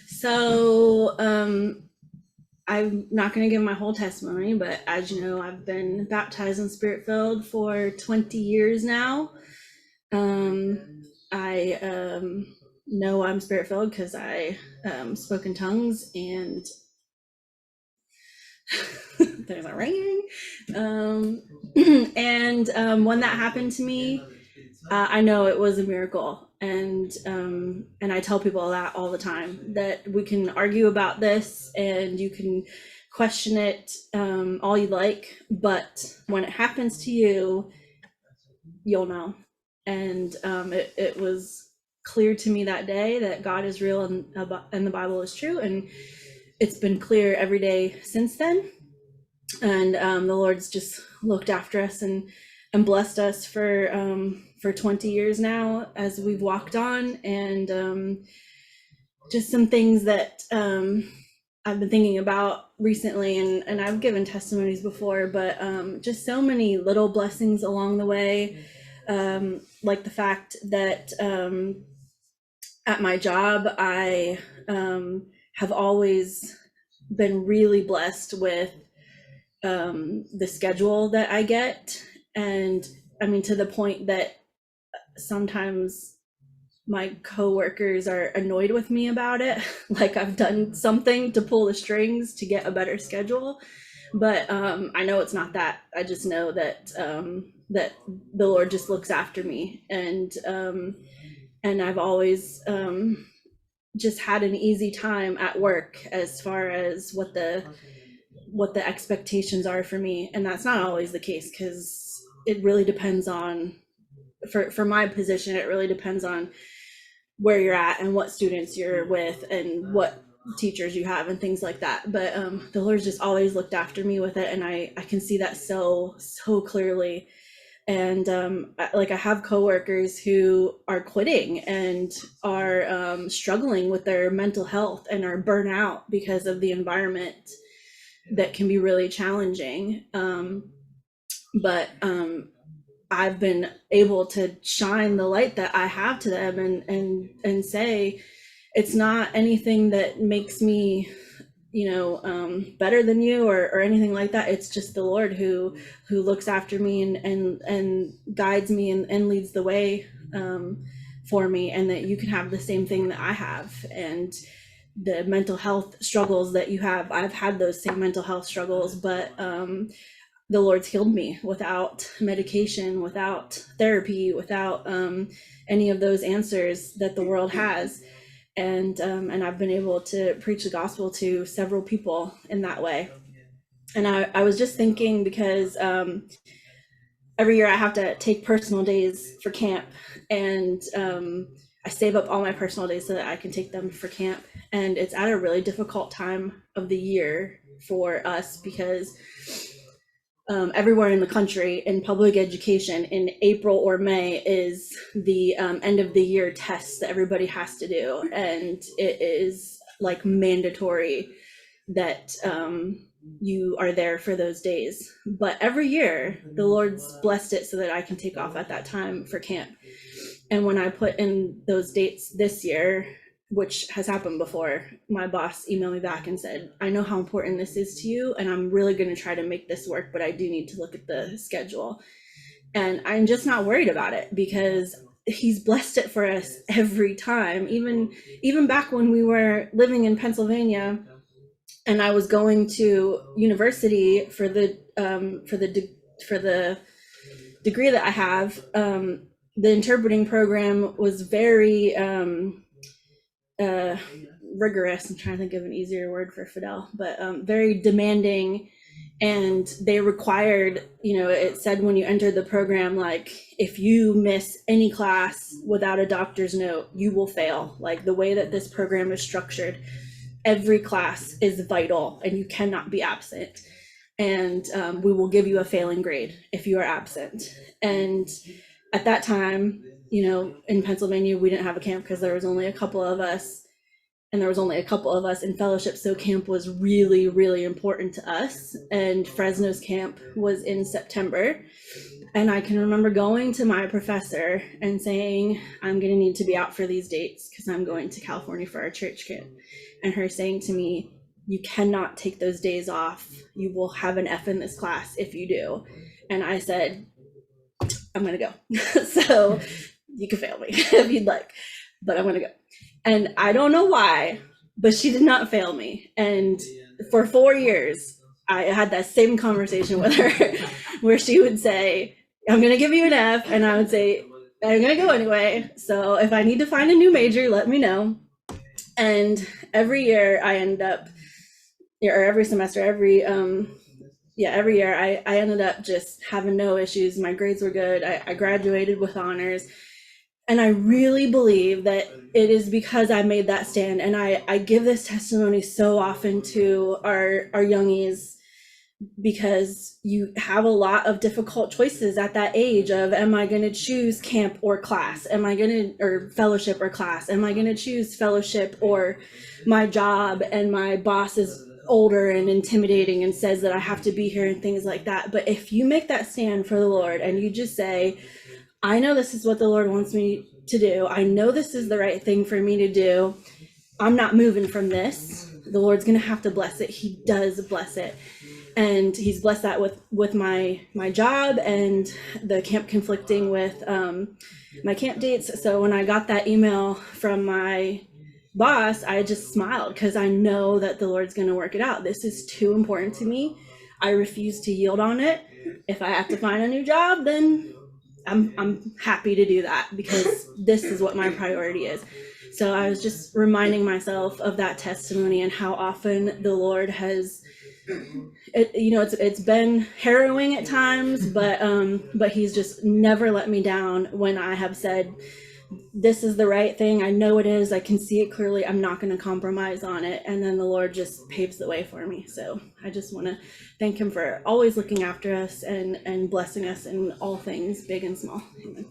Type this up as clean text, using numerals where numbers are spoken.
So, I'm not going to give my whole testimony, but as you know, I've been baptized and spirit filled for 20 years now. I know I'm spirit filled because I spoke in tongues, and there's a ringing. Um, and when that happened to me, I know it was a miracle, and I tell people that all the time, that we can argue about this and you can question it all you like, but when it happens to you, you'll know. And it was clear to me that day that God is real, and the Bible is true, and it's been clear every day since then. And the Lord's just looked after us and blessed us for 20 years now as we've walked on, and just some things that I've been thinking about recently, and I've given testimonies before, but just so many little blessings along the way, like the fact that at my job I have always been really blessed with the schedule that I get. And I mean, to the point that sometimes my coworkers are annoyed with me about it. Like I've done something to pull the strings to get a better schedule. But I know it's not that. I just know that the Lord just looks after me, and I've always just had an easy time at work as far as what the expectations are for me, and that's not always the case, because it really depends on, for my position, it really depends on where you're at and what students you're with and what teachers you have and things like that. But the Lord's just always looked after me with it, and I can see that so clearly. And like I have coworkers who are quitting and are struggling with their mental health and are burnt out because of the environment that can be really challenging. But I've been able to shine the light that I have to them, and say it's not anything that makes me, better than you, or anything like that. It's just the Lord who looks after me and guides me and leads the way for me, and that you can have the same thing that I have. And the mental health struggles that you have, I've had those same mental health struggles, but the Lord's healed me without medication, without therapy, without any of those answers that the world has. And I've been able to preach the gospel to several people in that way. And I was just thinking, because every year I have to take personal days for camp, and I save up all my personal days so that I can take them for camp. And it's at a really difficult time of the year for us, because everywhere in the country in public education, in April or May is the end of the year tests that everybody has to do, and it is like mandatory that you are there for those days. But every year the Lord's blessed it so that I can take off at that time for camp. And when I put in those dates this year, which has happened before, my boss emailed me back and said, I know how important this is to you, and I'm really going to try to make this work, but I do need to look at the schedule. And I'm just not worried about it, because he's blessed it for us every time. Even back when we were living in Pennsylvania, and I was going to university for the degree that I have, the interpreting program was very rigorous. I'm trying to think of an easier word for Fidel, but very demanding. And they required, it said when you entered the program, like, if you miss any class without a doctor's note, you will fail. Like, the way that this program is structured, every class is vital and you cannot be absent. And we will give you a failing grade if you are absent. And at that time, in Pennsylvania, we didn't have a camp because there was only a couple of us, and there was only a couple of us in fellowship. So camp was really, really important to us. And Fresno's camp was in September. And I can remember going to my professor and saying, I'm going to need to be out for these dates because I'm going to California for our church camp. And her saying to me, you cannot take those days off. You will have an F in this class if you do. And I said, I'm going to go. So you can fail me if you'd like, but I'm going to go. And I don't know why, but she did not fail me. And for 4 years, I had that same conversation with her where she would say, I'm going to give you an F. And I would say, I'm going to go anyway. So if I need to find a new major, let me know. And every year I end up, or every semester, every year I ended up just having no issues. My grades were good. I graduated with honors. And I really believe that it is because I made that stand. And I give this testimony so often to our youngies, because you have a lot of difficult choices at that age of, am I going to choose camp or class? Am I going to, or fellowship or class? Am I going to choose fellowship or my job, and my boss is older and intimidating and says that I have to be here and things like that? But if you make that stand for the Lord and you just say, I know this is what the Lord wants me to do. I know this is the right thing for me to do. I'm not moving from this. The Lord's going to have to bless it. He does bless it. And he's blessed that with my job and the camp conflicting with my camp dates. So when I got that email from my boss, I just smiled because I know that the Lord's going to work it out. This is too important to me. I refuse to yield on it. If I have to find a new job, then I'm happy to do that, because this is what my priority is. So I was just reminding myself of that testimony and how often the Lord has, it's been harrowing at times, but he's just never let me down when I have said, this is the right thing. I know it is. I can see it clearly. I'm not going to compromise on it. And then the Lord just paves the way for me. So I just want to thank him for always looking after us and blessing us in all things, big and small. Amen.